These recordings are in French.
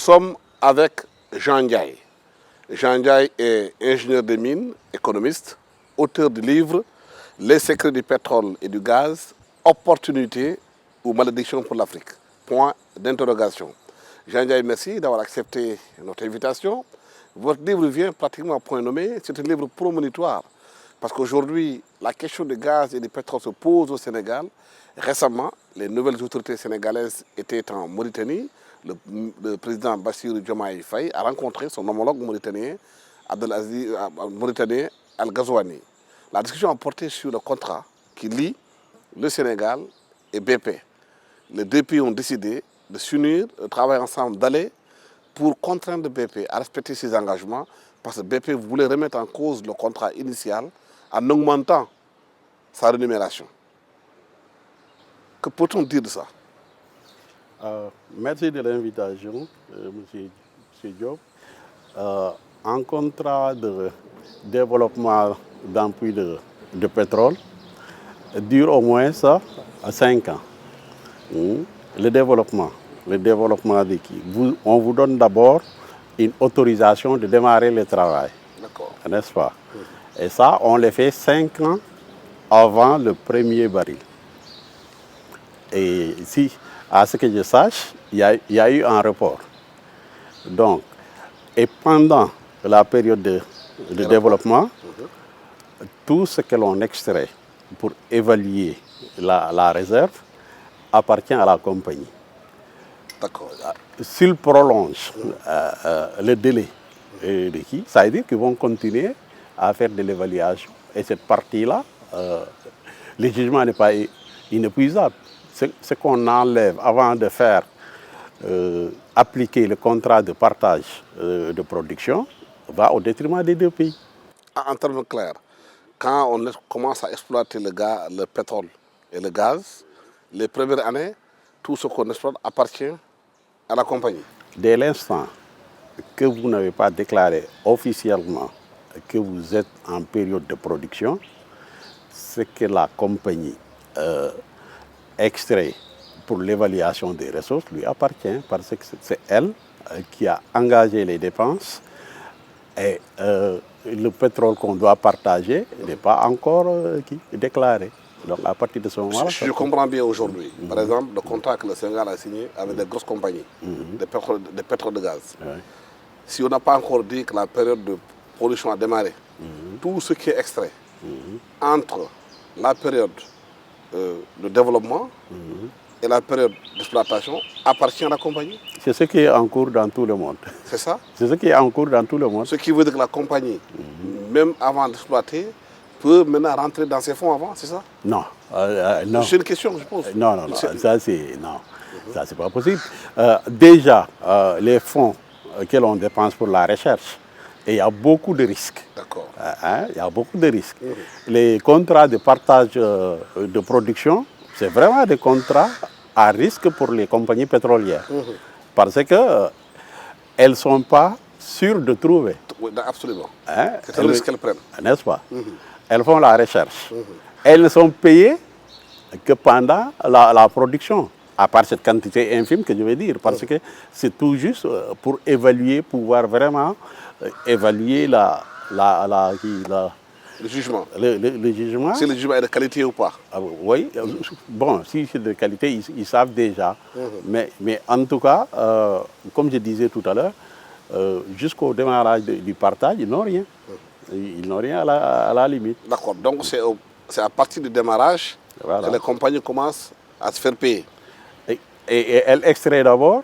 sommes avec Jean Ndiaye. Jean Ndiaye est ingénieur des mines, économiste, auteur du livre Les secrets du pétrole et du gaz, opportunités ou malédiction pour l'Afrique. Point d'interrogation. Jean Ndiaye, merci d'avoir accepté notre invitation. Votre livre vient pratiquement à point nommé. C'est un livre prémonitoire. Parce qu'aujourd'hui, la question du gaz et du pétrole se pose au Sénégal. Récemment, les nouvelles autorités sénégalaises étaient en Mauritanie. Le président Bassirou Diomaye Faye a rencontré son homologue mauritanien, mauritanien Al-Ghazouani. La discussion a porté sur le contrat qui lie le Sénégal et BP. Les deux pays ont décidé de s'unir, de travailler ensemble, d'aller pour contraindre BP à respecter ses engagements, parce que BP voulait remettre en cause le contrat initial en augmentant sa rémunération. Que peut-on dire de ça? Merci de l'invitation, M. Diop. Un contrat de développement d'un puits de pétrole dure au moins 5 ans. Le développement de qui? On vous donne d'abord une autorisation de démarrer le travail. D'accord. N'est-ce pas? Et ça, on le fait 5 ans avant le premier baril. Et si, à ce que je sache, il y a eu un report. Donc, et pendant la période de développement, tout ce que l'on extrait pour évaluer la réserve appartient à la compagnie. D'accord. S'ils prolongent le délai de qui, ça veut dire qu'ils vont continuer à faire de l'évaluation. Et cette partie-là, le jugement n'est pas inépuisable. Ce qu'on enlève avant de faire appliquer le contrat de partage de production va au détriment des deux pays. En termes clairs, quand on commence à exploiter le pétrole et le gaz, les premières années, tout ce qu'on exploite appartient à la compagnie. Dès l'instant que vous n'avez pas déclaré officiellement que vous êtes en période de production, ce que la compagnie extrait pour l'évaluation des ressources lui appartient, parce que c'est elle qui a engagé les dépenses et le pétrole qu'on doit partager n'est pas encore déclaré. Donc à partir de ce moment-là... Je comprends bien aujourd'hui. Par exemple, le contrat que le Sénégal a signé avec des grosses compagnies de pétrole de gaz. Ouais. Si on n'a pas encore dit que la période de production a démarré, tout ce qui est extrait entre la période de développement et la période d'exploitation appartient à la compagnie. C'est ce qui est en cours dans tout le monde. C'est ça? C'est ce qui est en cours dans tout le monde. Ce qui veut dire que la compagnie, même avant d'exploiter, peut maintenant rentrer dans ses fonds avant, c'est ça? Non. Non. C'est une question que je pose. Non, ça c'est pas possible. Déjà, les fonds que l'on dépense pour la recherche, et il y a beaucoup de risques. D'accord. Il y a beaucoup de risques. Les contrats de partage de production, c'est vraiment des contrats à risque pour les compagnies pétrolières. Parce qu'elles ne sont pas sûres de trouver. Oui, absolument. C'est un risque qu'elles prennent. N'est-ce pas? Elles font la recherche. Elles ne sont payées que pendant la production, à part cette quantité infime que je vais dire, parce que c'est tout juste pour évaluer, pouvoir vraiment évaluer le jugement. Le jugement. Si le jugement est de qualité ou pas. Oui, bon, si c'est de qualité, ils savent déjà. Mais en tout cas, comme je disais tout à l'heure, jusqu'au démarrage du partage, ils n'ont rien. Ils n'ont rien à la limite. D'accord, donc c'est à partir du démarrage que les compagnies commencent à se faire payer. Et elles extraient d'abord,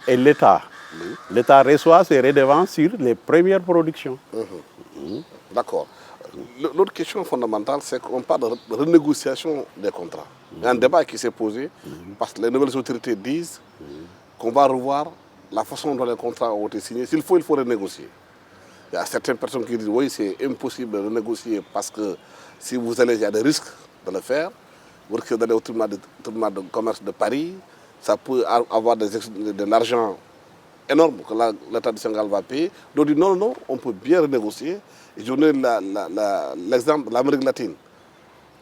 et l'État. L'État reçoit ses redevances sur les premières productions. D'accord. L'autre question fondamentale, c'est qu'on parle de renégociation des contrats. Il y a un débat qui s'est posé, parce que les nouvelles autorités disent qu'on va revoir la façon dont les contrats ont été signés. S'il faut, il faut renégocier. Il y a certaines personnes qui disent oui, c'est impossible de renégocier parce que si vous allez, il y a des risques de le faire. Vous risquez d'aller au tribunal de commerce de Paris. Ça peut avoir de l'argent énorme que l'État du Sénégal va payer. Donc, non, on peut bien renégocier. Et je donne l'exemple de l'Amérique latine,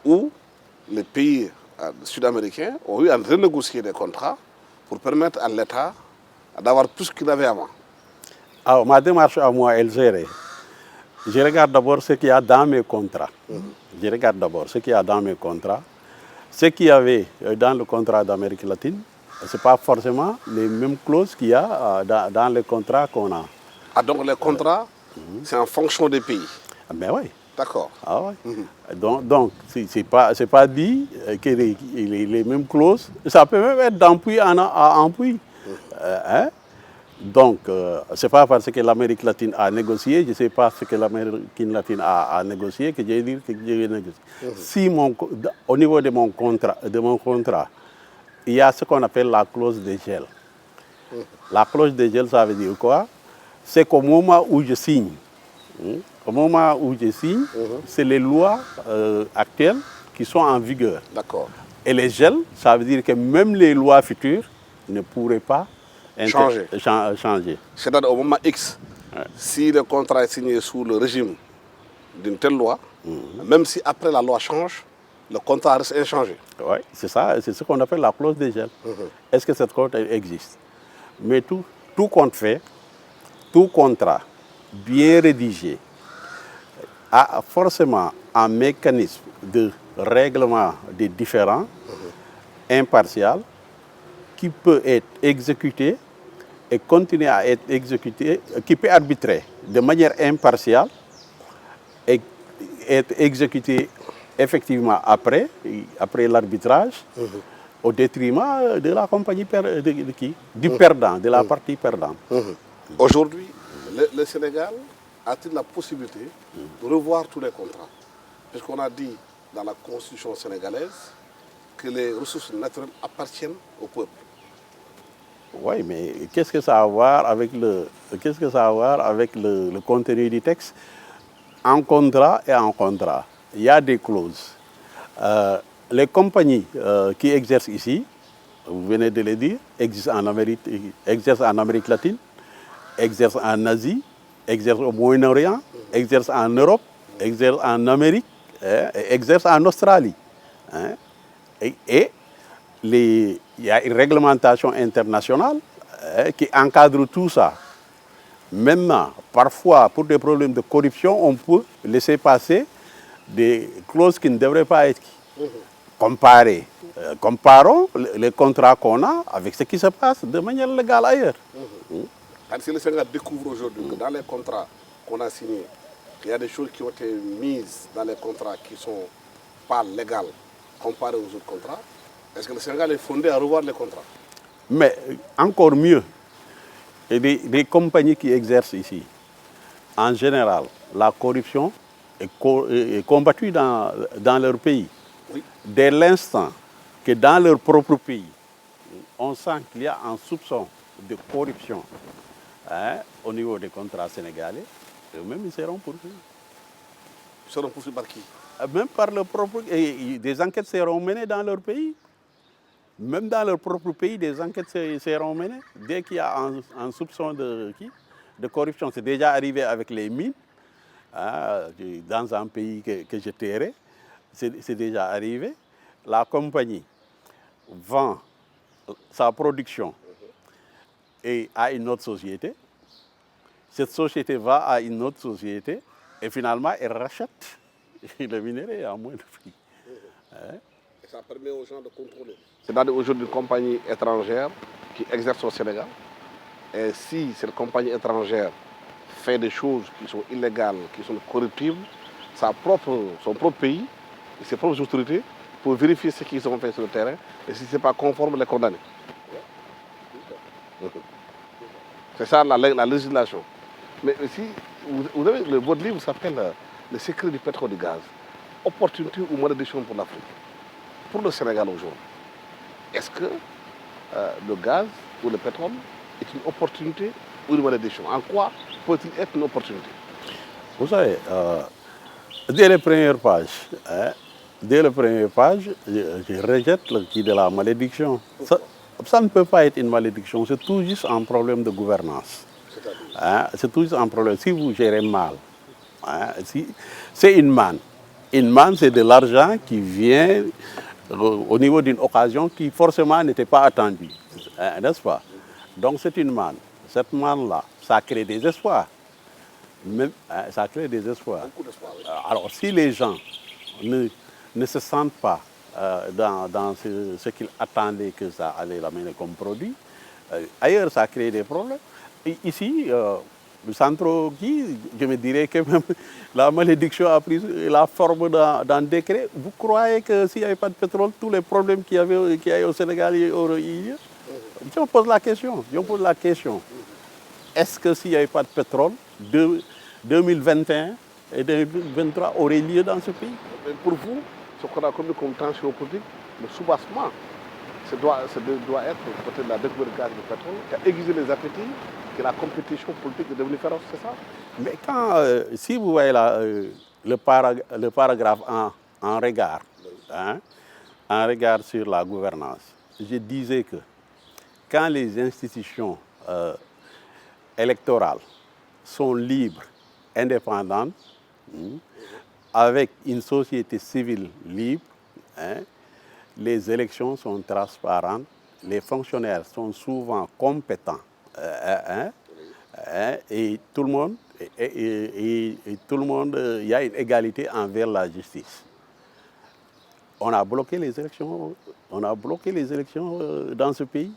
où les pays sud-américains ont eu à renégocier des contrats pour permettre à l'État d'avoir plus qu'il avait avant. Alors, ma démarche à moi, elle gérait. Je regarde d'abord ce qu'il y a dans mes contrats. Je regarde d'abord ce qu'il y a dans mes contrats. Ce qu'il y avait dans le contrat d'Amérique latine, ce n'est pas forcément les mêmes clauses qu'il y a dans les contrats qu'on a. Ah, donc les contrats, c'est en fonction des pays. Ben oui. D'accord. Ah ouais. Donc c'est pas dit que les mêmes clauses, ça peut même être d'empui à empui. Hein? Donc, ce n'est pas parce que l'Amérique latine a négocié, je ne sais pas ce que l'Amérique latine a négocié, que je vais dire que j'ai négocié. Si au niveau de mon contrat, il y a ce qu'on appelle la clause de gel. La clause de gel, ça veut dire quoi? C'est qu'au moment où je signe, au moment où je signe, c'est les lois actuelles qui sont en vigueur. D'accord. Et les gels, ça veut dire que même les lois futures ne pourraient pas changer. C'est-à-dire au moment X, si le contrat est signé sous le régime d'une telle loi, même si après la loi change, le contrat reste inchangé. Oui, c'est ça, c'est ce qu'on appelle la clause de gel. Est-ce que cette clause existe? Mais tout compte fait, tout contrat bien rédigé a forcément un mécanisme de règlement des différends impartial qui peut être exécuté et continuer à être exécuté, qui peut arbitrer de manière impartiale et être exécuté effectivement après l'arbitrage, au détriment de la compagnie du perdant, de la partie perdante. Aujourd'hui, le Sénégal a-t-il la possibilité de revoir tous les contrats? Puisqu'on a dit dans la constitution sénégalaise que les ressources naturelles appartiennent au peuple. Oui, mais qu'est-ce que ça a à voir avec le contenu du texte? En contrat et en contrat, il y a des clauses. Les compagnies qui exercent ici, vous venez de le dire, exercent en Amérique latine, exercent en Asie, exercent au Moyen-Orient, exercent en Europe, exercent en Amérique, exercent en Australie. Hein? Et il y a une réglementation internationale qui encadre tout ça. Maintenant, parfois, pour des problèmes de corruption, on peut laisser passer des clauses qui ne devraient pas être comparées. Comparons les contrats qu'on a avec ce qui se passe de manière légale ailleurs. Si le Sénégal découvre aujourd'hui que dans les contrats qu'on a signés, il y a des choses qui ont été mises dans les contrats qui ne sont pas légales comparées aux autres contrats, est-ce que le Sénégal est fondé à revoir les contrats? Mais encore mieux, des compagnies qui exercent ici, en général, la corruption est combattue dans leur pays. Oui. Dès l'instant que dans leur propre pays, on sent qu'il y a un soupçon de corruption au niveau des contrats sénégalais, eux-mêmes ils seront poursuivis. Ils seront poursuivis par qui? Même par leur propre... des enquêtes seront menées dans leur pays. Même dans leur propre pays, des enquêtes seront menées. Dès qu'il y a un soupçon de corruption, c'est déjà arrivé avec les mines, dans un pays que je tairai, c'est déjà arrivé. La compagnie vend sa production à une autre société. Cette société va à une autre société et finalement, elle rachète le minerai à moins de prix. Et ça permet aux gens de contrôler. C'est-à-dire aujourd'hui une compagnie étrangère qui exerce au Sénégal. Et si cette compagnie étrangère fait des choses qui sont illégales, qui sont corruptibles, son propre pays et ses propres autorités pour vérifier ce qu'ils ont fait sur le terrain et si ce n'est pas conforme, les condamner. C'est ça la législation. Mais si vous avez, votre livre s'appelle Le secret du pétrole et du gaz. Opportunité ou malédiction pour l'Afrique. Pour le Sénégal aujourd'hui, est-ce que le gaz ou le pétrole est une opportunité ou une malédiction? En quoi peut-il être une opportunité? Vous savez, dès les premières pages, je rejette le qui de la malédiction. Ça ne peut pas être une malédiction, c'est tout juste un problème de gouvernance. C'est tout juste un problème. Si vous gérez mal, c'est une manne. Une manne, c'est de l'argent qui vient au niveau d'une occasion qui forcément n'était pas attendue. N'est-ce pas? Donc c'est une manne. Cette manne-là, ça crée des espoirs. Même, ça crée des espoirs. Beaucoup d'espoir, oui. Alors si les gens ne se sentent pas dans ce qu'ils attendaient que ça allait l'amener comme produit, ailleurs ça crée des problèmes. Et ici, le centre qui, je me dirais que même la malédiction a pris la forme d'un décret. Vous croyez que s'il n'y avait pas de pétrole, tous les problèmes qu'il y avait au Sénégal, il y aurait eu? Je me pose la question. Est-ce que s'il n'y avait pas de pétrole, 2021 et 2023 auraient lieu dans ce pays? Mais pour vous, ce qu'on a connu comme tension politique, le soubassement, ça doit être peut-être la découverte de gaz de pétrole qui a aiguisé les appétits, que la compétition politique est devenue féroce, c'est ça? Mais si vous voyez là, le paragraphe en regard, hein, en regard sur la gouvernance, je disais que quand les institutions électorales sont libres, indépendantes, avec une société civile libre, hein, les élections sont transparentes, les fonctionnaires sont souvent compétents, et tout le monde, il y a une égalité envers la justice. On a bloqué les élections dans ce pays.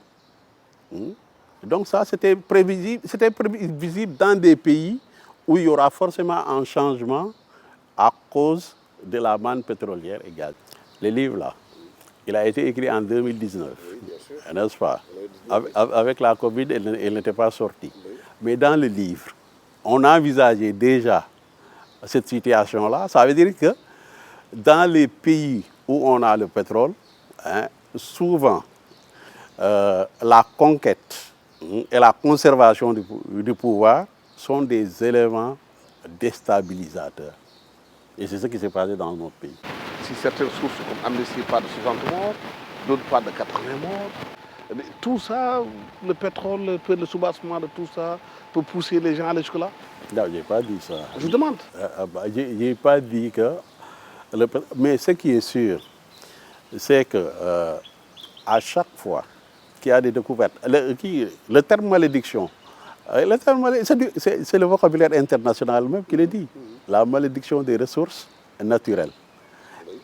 Donc ça, c'était prévisible dans des pays où il y aura forcément un changement à cause de la manne pétrolière et gaz. Le livre là, il a été écrit en 2019, oui, n'est-ce pas? Avec la Covid, elle n'était pas sortie. Oui. Mais dans le livre, on envisageait déjà cette situation-là. Ça veut dire que dans les pays où on a le pétrole, hein, souvent, la conquête et la conservation du pouvoir sont des éléments déstabilisateurs. Et c'est ce qui s'est passé dans notre pays. Si certaines sources comme Amnesty parlent de 60 morts, d'autres parlent de 80 morts, mais tout ça, le pétrole, le soubassement de tout ça, peut pousser les gens à aller jusque-là? Non, je n'ai pas dit ça. Je vous demande. Je n'ai pas dit que... Mais ce qui est sûr, c'est que à chaque fois qu'il y a des découvertes, le terme malédiction, c'est le vocabulaire international même qui le dit. La malédiction des ressources naturelles.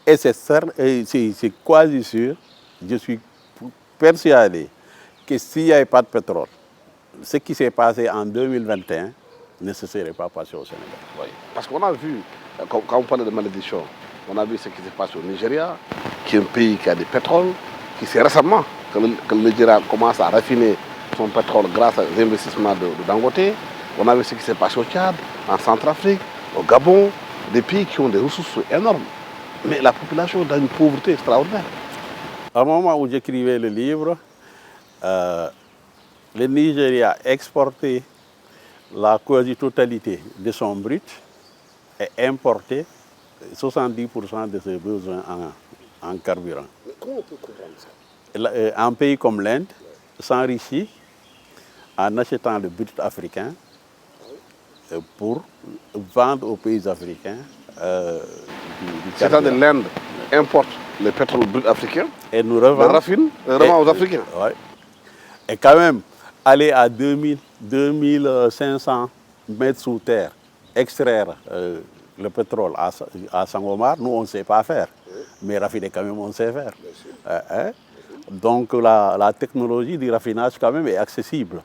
Et c'est quasi sûr, je suis persuadé que s'il n'y avait pas de pétrole, ce qui s'est passé en 2021 ne se serait pas passé au Sénégal. Oui. Parce qu'on a vu, quand on parle de malédiction, on a vu ce qui s'est passé au Nigeria, qui est un pays qui a du pétrole, qui c'est récemment que le Nigeria commence à raffiner son pétrole grâce aux investissements de Dangote. On a vu ce qui s'est passé au Tchad, en Centrafrique, au Gabon, des pays qui ont des ressources énormes. Mais la population est dans une pauvreté extraordinaire. Au moment où j'écrivais le livre, le Nigeria exportait la quasi-totalité de son brut et importait 70% de ses besoins en carburant. Mais comment on peut comprendre ça? Un pays comme l'Inde s'enrichit en achetant le brut africain pour vendre aux pays africains du C'est-à-dire l'Inde importe le pétrole brut africain et nous revend, le raffine et revend aux Africains. Ouais. Et quand même, aller à 2500 mètres sous terre, extraire le pétrole à Sangomar, nous on ne sait pas faire. Mais raffiner quand même on sait faire. Donc la technologie du raffinage quand même est accessible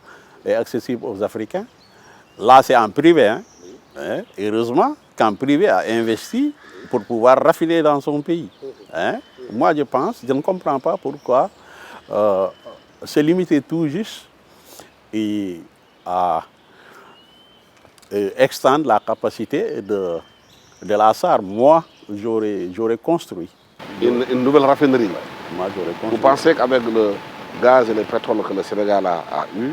aux Africains. Là c'est en privé. Heureusement qu'en privé a investi pour pouvoir raffiner dans son pays. Moi je ne comprends pas pourquoi se limiter tout juste et à extendre la capacité de la SAR. Moi, j'aurais construit. Une nouvelle raffinerie. Moi, j'aurais construit. Vous pensez qu'avec le gaz et le pétrole que le Sénégal a eu,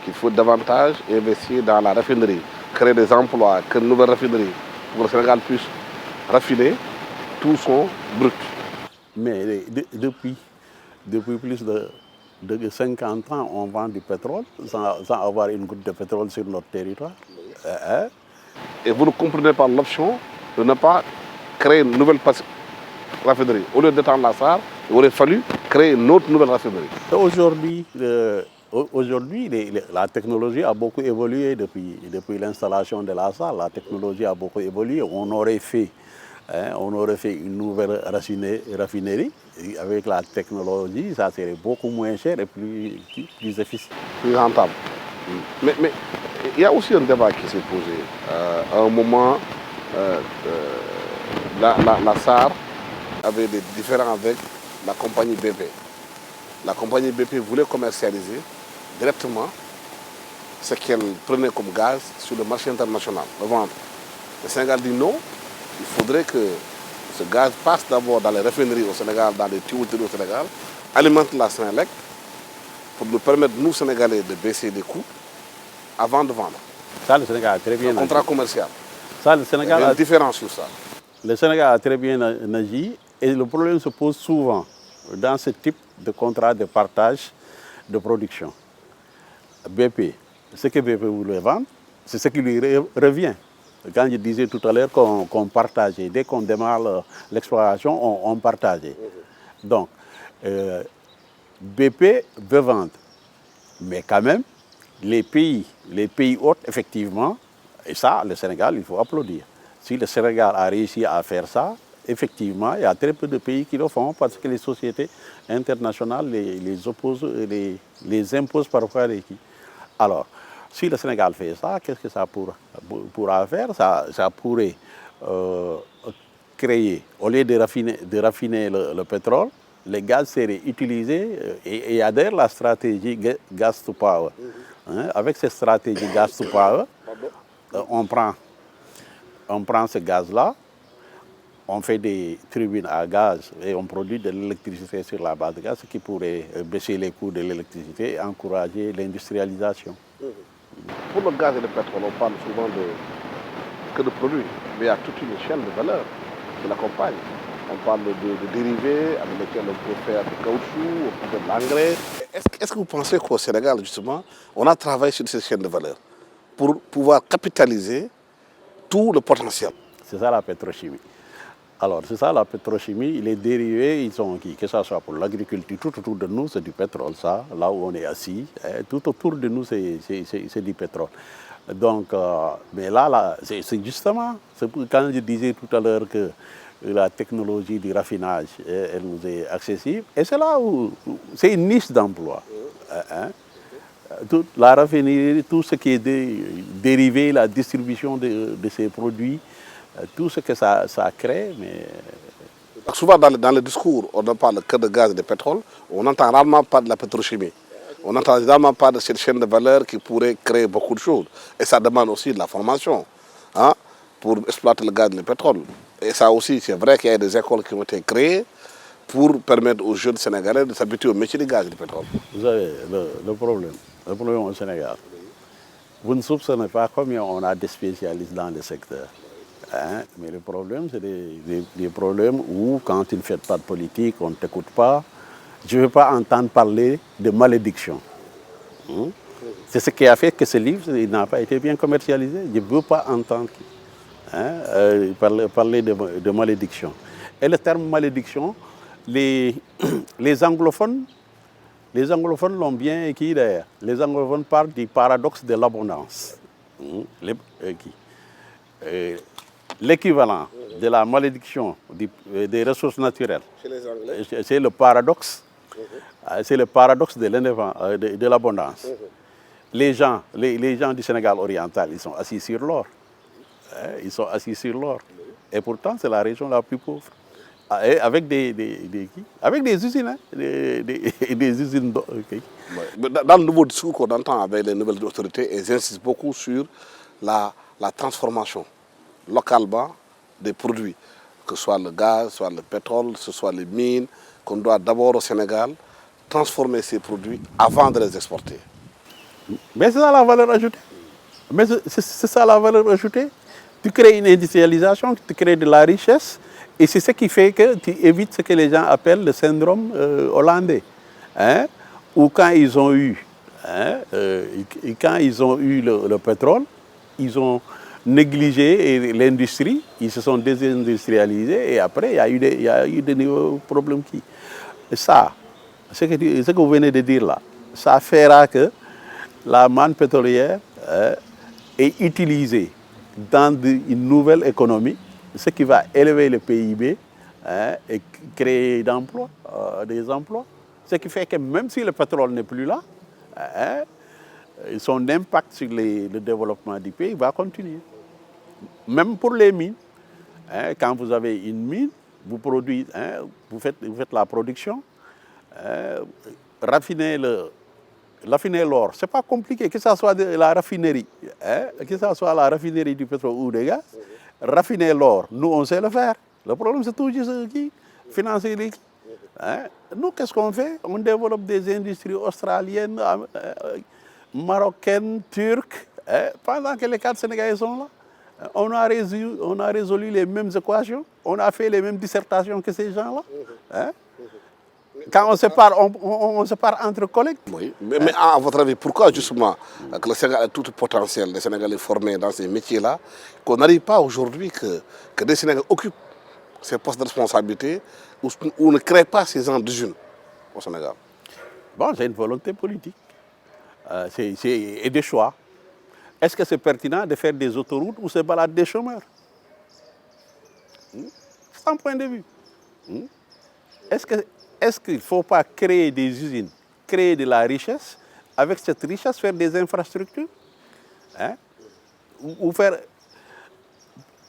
qu'il faut davantage investir dans la raffinerie, créer des emplois, créer une nouvelle raffinerie, pour que le Sénégal puisse raffiner tout son brut? Mais depuis plus de 50 ans, on vend du pétrole sans avoir une goutte de pétrole sur notre territoire. Et vous ne comprenez pas l'option de ne pas créer une nouvelle raffinerie. Au lieu d'étendre la SAR, il aurait fallu créer une autre nouvelle raffinerie. Aujourd'hui, aujourd'hui, la technologie a beaucoup évolué depuis l'installation de la salle. La technologie a beaucoup évolué. On aurait fait une nouvelle raffinerie. Et avec la technologie, ça serait beaucoup moins cher et plus efficient. Plus rentable. Mais il y a aussi un débat qui s'est posé. À un moment, la SAR avait des différends avec la compagnie BP. La compagnie BP voulait commercialiser directement ce qu'elle prenait comme gaz sur le marché international, le vendre. Le Sénégal dit non, il faudrait que ce gaz passe d'abord dans les raffineries au Sénégal, dans les tuyauteries au Sénégal, alimente la Sénélec pour nous permettre, nous Sénégalais, de baisser les coûts avant de vendre. Ça, le Sénégal a très bien un contrat commercial. Ça, le Sénégal il y a une différence sur ça. Le Sénégal a très bien agi et le problème se pose souvent dans ce type de contrat de partage de production. BP, ce que BP voulait vendre, c'est ce qui lui revient. Quand je disais tout à l'heure qu'on partageait, dès qu'on démarre l'exploration, on partageait. Donc, BP veut vendre. Mais quand même, les pays hôtes, effectivement, et ça, le Sénégal, il faut applaudir. Si le Sénégal a réussi à faire ça, effectivement, il y a très peu de pays qui le font parce que les sociétés internationales les imposent parfois. Alors, si le Sénégal fait ça, qu'est-ce que ça pourra faire? Ça pourrait créer, au lieu de raffiner le pétrole, les gaz seraient utilisés et adhère la stratégie gas to power. Hein? Avec cette stratégie gas to power, on prend ce gaz-là, on fait des turbines à gaz et on produit de l'électricité sur la base de gaz, ce qui pourrait baisser les coûts de l'électricité et encourager l'industrialisation. Pour le gaz et le pétrole, on parle souvent que de produits, mais il y a toute une chaîne de valeur qui l'accompagne. On parle de dérivés avec lesquels on peut faire du caoutchouc, on peut faire de l'engrais. Est-ce que vous pensez qu'au Sénégal, justement, on a travaillé sur cette chaîne de valeur pour pouvoir capitaliser tout le potentiel? C'est ça la pétrochimie. Alors, c'est ça la pétrochimie, les dérivés, ils sont qui? Que ce soit pour l'agriculture, tout autour de nous, c'est du pétrole, ça, là où on est assis, tout autour de nous, c'est du pétrole. Donc, mais là c'est justement, quand je disais tout à l'heure que la technologie du raffinage, elle nous est accessible, et c'est là où c'est une niche d'emploi. Toute la raffinerie, tout ce qui est dérivé, la distribution de ces produits, tout ce que ça crée. Mais... Souvent dans le discours, on ne parle que de gaz et de pétrole, on n'entend rarement pas de la pétrochimie. On n'entend rarement pas de cette chaîne de valeur qui pourrait créer beaucoup de choses. Et ça demande aussi de la formation pour exploiter le gaz et le pétrole. Et ça aussi, c'est vrai qu'il y a des écoles qui ont été créées pour permettre aux jeunes Sénégalais de s'habituer au métier du gaz et du pétrole. Vous savez, le problème au Sénégal, vous ne soupçonnez pas combien on a des spécialistes dans le secteur. Mais le problème, c'est des problèmes où, quand tu ne fais pas de politique, on ne t'écoute pas. Je ne veux pas entendre parler de malédiction. C'est ce qui a fait que ce livre n'a pas été bien commercialisé. Je ne veux pas entendre parler de malédiction. Et le terme malédiction, les anglophones l'ont bien écrit d'ailleurs. Les anglophones parlent du paradoxe de l'abondance. L'équivalent de la malédiction des ressources naturelles, c'est le paradoxe. C'est le paradoxe de l'abondance. Les gens du Sénégal oriental, ils sont assis sur l'or. Ils sont assis sur l'or. Et pourtant, c'est la région la plus pauvre. Avec des usines. Des usines. Dans le nouveau discours qu'on entend avec les nouvelles autorités, elles insistent beaucoup sur la transformation localement des produits, que ce soit le gaz, soit le pétrole, que ce soit les mines, qu'on doit d'abord au Sénégal transformer ces produits avant de les exporter. Mais c'est ça la valeur ajoutée. Mais c'est ça la valeur ajoutée. Tu crées une industrialisation, tu crées de la richesse, et c'est ce qui fait que tu évites ce que les gens appellent le syndrome hollandais. Ou quand ils ont eu, le pétrole, ils ont négligé l'industrie, ils se sont désindustrialisés et après il y a eu des nouveaux problèmes. Ça, ce que vous venez de dire là, ça fera que la manne pétrolière est utilisée dans une nouvelle économie, ce qui va élever le PIB et créer des emplois. Ce qui fait que même si le pétrole n'est plus là, son impact sur le développement du pays va continuer. Même pour les mines, quand vous avez une mine, vous faites la production, raffiner l'or, ce n'est pas compliqué, que ce soit de la raffinerie, que ce soit la raffinerie du pétrole ou du gaz, raffiner l'or, nous on sait le faire. Le problème c'est toujours financer les. Nous, qu'est-ce qu'on fait? On développe des industries australiennes, marocaines, turques, pendant que les 4 Sénégalais sont là. On a résolu les mêmes équations, on a fait les mêmes dissertations que ces gens-là. Quand on se parle, on se parle entre collègues. Oui, mais à votre avis, pourquoi justement que le Sénégal a tout le potentiel des Sénégalais formés dans ces métiers-là, qu'on n'arrive pas aujourd'hui que des Sénégalais occupent ces postes de responsabilité ou ne créent pas ces gens d'usines au Sénégal? Bon, c'est une volonté politique et des choix. Est-ce que c'est pertinent de faire des autoroutes ou se balader des chômeurs? C'est un point de vue. Est-ce qu'il ne faut pas créer des usines, créer de la richesse, avec cette richesse faire des infrastructures, ou faire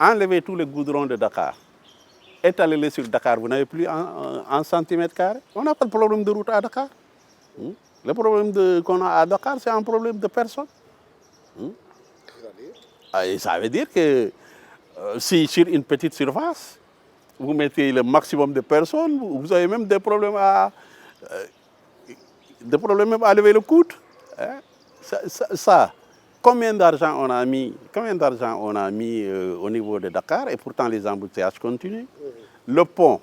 enlever tous les goudrons de Dakar, étaler-les sur Dakar, vous n'avez plus un centimètre carré. On n'a pas de problème de route à Dakar. Le problème qu'on a à Dakar, c'est un problème de personnes. Et ça veut dire que si sur une petite surface, vous mettez le maximum de personnes, vous avez même des problèmes à lever le coude. Combien d'argent on a mis au niveau de Dakar et pourtant les embouteillages continuent. Le pont,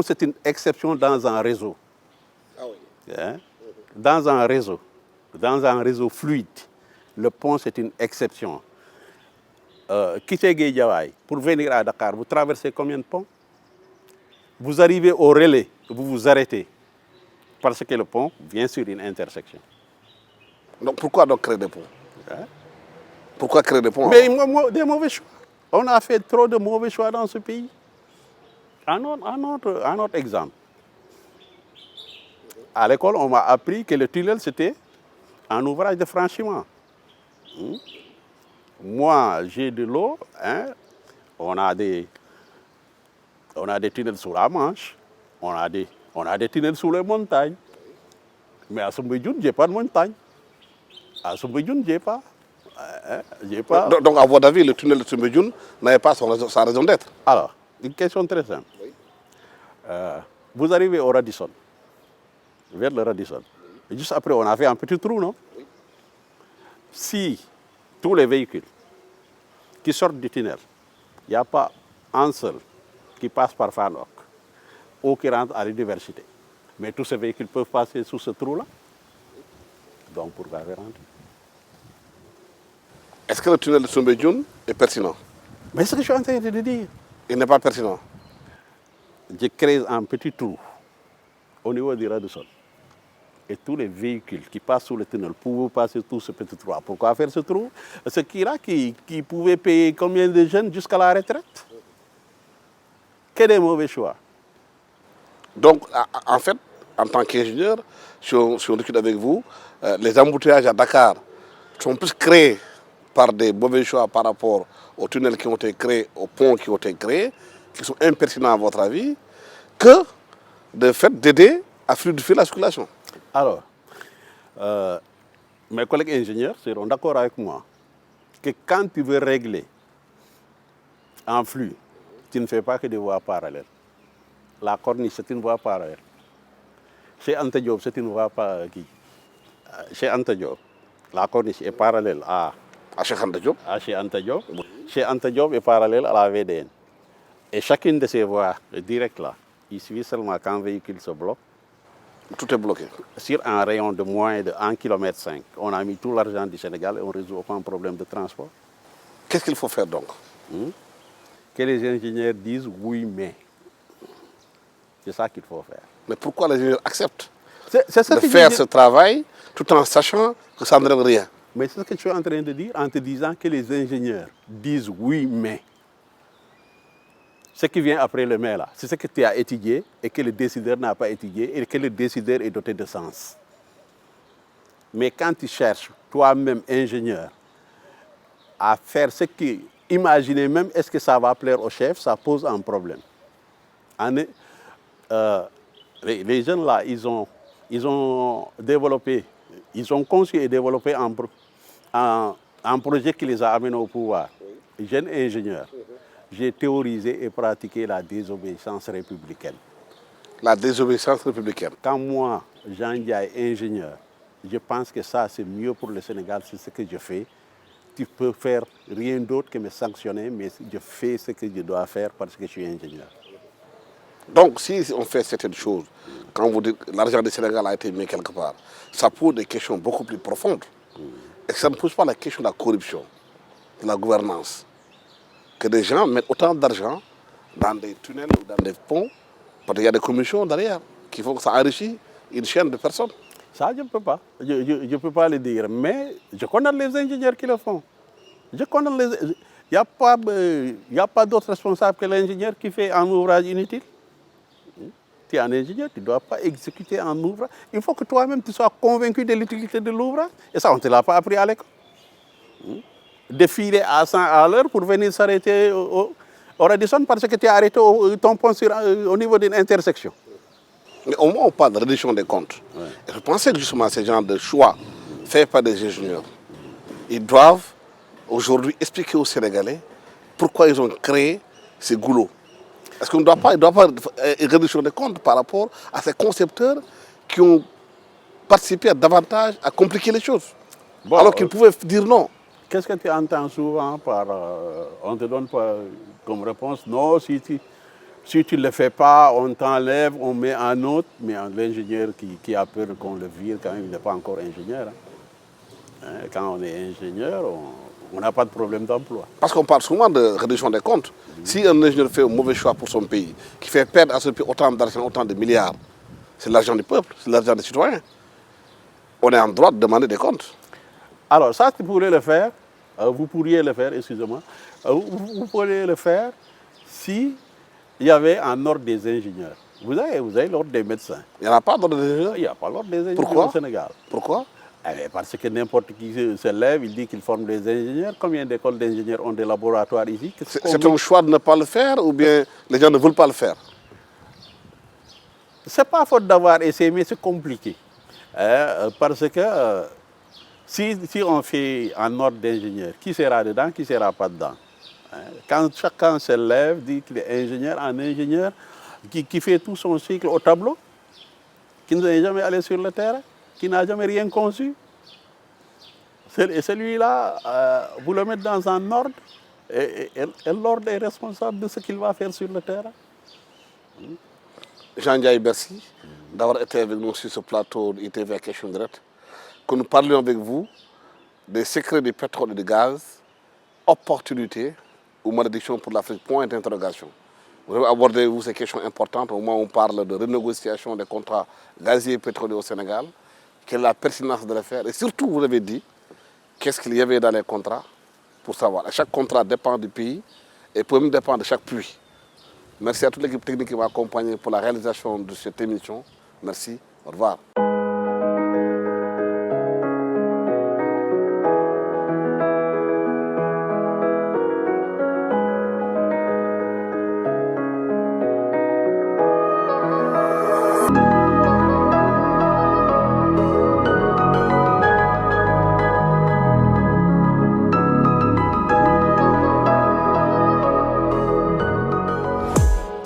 c'est une exception dans un réseau. Ah oui. Dans un réseau fluide. Le pont, c'est une exception. Quittez Guédiawaye pour venir à Dakar, vous traversez combien de ponts? Vous arrivez au relais, vous vous arrêtez parce que le pont vient sur une intersection. Donc pourquoi donc créer des ponts? Pourquoi créer des ponts? Mais des mauvais choix. On a fait trop de mauvais choix dans ce pays. Un autre exemple. À l'école, on m'a appris que le tunnel, c'était un ouvrage de franchissement. Moi, j'ai de l'eau, on a des tunnels sous la Manche, on a des tunnels sous les montagnes. Mais à Soumbédioune, je n'ai pas de montagne. À Soumbédioune, je n'ai pas. Donc, à votre avis, le tunnel de Soumbédioune n'avait pas sa raison d'être? Alors, une question très simple. Oui. Vous arrivez au Radisson, vers le Radisson. Et juste après, on a fait un petit trou, non? Oui. Si tous les véhicules qui sortent du tunnel, il n'y a pas un seul qui passe par Fanok ou qui rentre à l'université. Mais tous ces véhicules peuvent passer sous ce trou-là. Donc, pourquoi faire rentrer? Est-ce que le tunnel de Soumbédioune est pertinent? Mais c'est ce que je suis en train de dire. Il n'est pas pertinent. Je crée un petit trou au niveau du Radisson. Et tous les véhicules qui passent sous le tunnel pouvaient passer tout ce petit trou. Pourquoi faire ce trou? Ce qui pouvait payer combien de jeunes jusqu'à la retraite? Que des mauvais choix. Donc, en fait, en tant qu'ingénieur, si on discute avec vous, les embouteillages à Dakar sont plus créés par des mauvais choix par rapport aux tunnels qui ont été créés, aux ponts qui ont été créés, qui sont impertinents à votre avis, que de fait d'aider à fluidifier la circulation. Alors, mes collègues ingénieurs seront d'accord avec moi que quand tu veux régler un flux, tu ne fais pas que des voies parallèles. La corniche, c'est une voie parallèle. Chez Anta Diop, c'est une voie chez Anta Diop, la corniche est parallèle à Cheikh Anta Diop. Chez Anta Diop. Chez Anta Diop est parallèle à la VDN. Et chacune de ces voies directes là, il suffit seulement qu'un véhicule se bloque. Tout est bloqué. Sur un rayon de moins de 1,5 km, on a mis tout l'argent du Sénégal et on ne résout aucun problème de transport. Qu'est-ce qu'il faut faire donc? Que les ingénieurs disent oui, mais. C'est ça qu'il faut faire. Mais pourquoi les ingénieurs acceptent C'est ça de que faire ce travail tout en sachant que ça ne donne rien. Mais c'est ce que je suis en train de dire en te disant que les ingénieurs disent oui, mais. Ce qui vient après le mais là, c'est ce que tu as étudié et que le décideur n'a pas étudié et que le décideur est doté de sens. Mais quand tu cherches, toi-même ingénieur, à faire ce qui... Imaginez même, est-ce que ça va plaire au chef, ça pose un problème. Les jeunes là, ils ont développé, ils ont conçu et développé un projet qui les a amenés au pouvoir. Jeunes ingénieurs. J'ai théorisé et pratiqué la désobéissance républicaine. La désobéissance républicaine. Quand moi, Jean Ndiaye, ingénieur, je pense que ça c'est mieux pour le Sénégal, c'est ce que je fais. Tu peux faire rien d'autre que me sanctionner, mais je fais ce que je dois faire parce que je suis ingénieur. Donc, si on fait certaines choses, quand vous dites que l'argent du Sénégal a été mis quelque part, ça pose des questions beaucoup plus profondes. Et ça ne pose pas la question de la corruption, de la gouvernance. Que des gens mettent autant d'argent dans des tunnels ou dans des ponts, parce qu'il y a des commissions derrière qui font que ça enrichit une chaîne de personnes. Ça, je ne peux pas. Je ne peux pas le dire. Mais je connais les ingénieurs qui le font. Je connais les... Il n'y a pas d'autre responsable que l'ingénieur qui fait un ouvrage inutile. Tu es un ingénieur, tu ne dois pas exécuter un ouvrage. Il faut que toi-même tu sois convaincu de l'utilité de l'ouvrage. Et ça, on ne te l'a pas appris à l'école. Défiler à 100 à l'heure pour venir s'arrêter au Radisson parce que tu es arrêté ton pont au niveau d'une intersection. Mais au moins, on parle de réduction des comptes. Ouais. Et je pensais que justement ces genres de choix faits par des ingénieurs, ils doivent aujourd'hui expliquer aux Sénégalais pourquoi ils ont créé ces goulots. Est-ce qu'on ne doit pas une réduction des comptes par rapport à ces concepteurs qui ont participé davantage à compliquer les choses, bon, alors qu'ils pouvaient dire non? Qu'est-ce que tu entends souvent par... on ne te donne pas comme réponse, non, si tu ne le fais pas, on t'enlève, on met un autre, mais l'ingénieur qui a peur qu'on le vire quand même, il n'est pas encore ingénieur. Hein. Quand on est ingénieur, on n'a pas de problème d'emploi. Parce qu'on parle souvent de réduction des comptes. Si un ingénieur fait un mauvais choix pour son pays, qui fait perdre à ce pays autant d'argent, autant de milliards, c'est l'argent du peuple, c'est l'argent des citoyens. On est en droit de demander des comptes. Alors ça, tu pourrais le faire, vous pourriez le faire, excusez-moi, vous pourriez le faire si il y avait un ordre des ingénieurs. Vous avez l'ordre des médecins. Il n'y en a pas d'ordre des ingénieurs? Il n'y a pas l'ordre des ingénieurs au Sénégal. Pourquoi? Parce que n'importe qui se lève, il dit qu'il forme des ingénieurs. Combien d'écoles d'ingénieurs ont des laboratoires ici? C'est un choix de ne pas le faire ou bien les gens ne veulent pas le faire? Ce n'est pas faute d'avoir essayé, mais c'est compliqué. Parce que si on fait un ordre d'ingénieur, qui sera dedans, qui ne sera pas dedans? Quand chacun se lève, dit qu'il est ingénieur, un ingénieur qui fait tout son cycle au tableau, qui n'est jamais allé sur le terrain, qui n'a jamais rien conçu. Et celui-là, vous le mettez dans un ordre, et l'ordre est responsable de ce qu'il va faire sur le terrain. Jean Ndiaye, merci d'avoir été avec nous sur ce plateau d'ITV Question Directe, que nous parlions avec vous des secrets du pétrole et du gaz, opportunités ou malédictions pour l'Afrique, point d'interrogation. Vous avez abordé ces questions importantes. Au moment où on parle de renégociation des contrats gaziers et pétroliers au Sénégal, quelle est la pertinence de le faire. Et surtout, vous avez dit, qu'est-ce qu'il y avait dans les contrats pour savoir. Et chaque contrat dépend du pays et peut même dépendre de chaque pluie. Merci à toute l'équipe technique qui m'a accompagné pour la réalisation de cette émission. Merci, au revoir.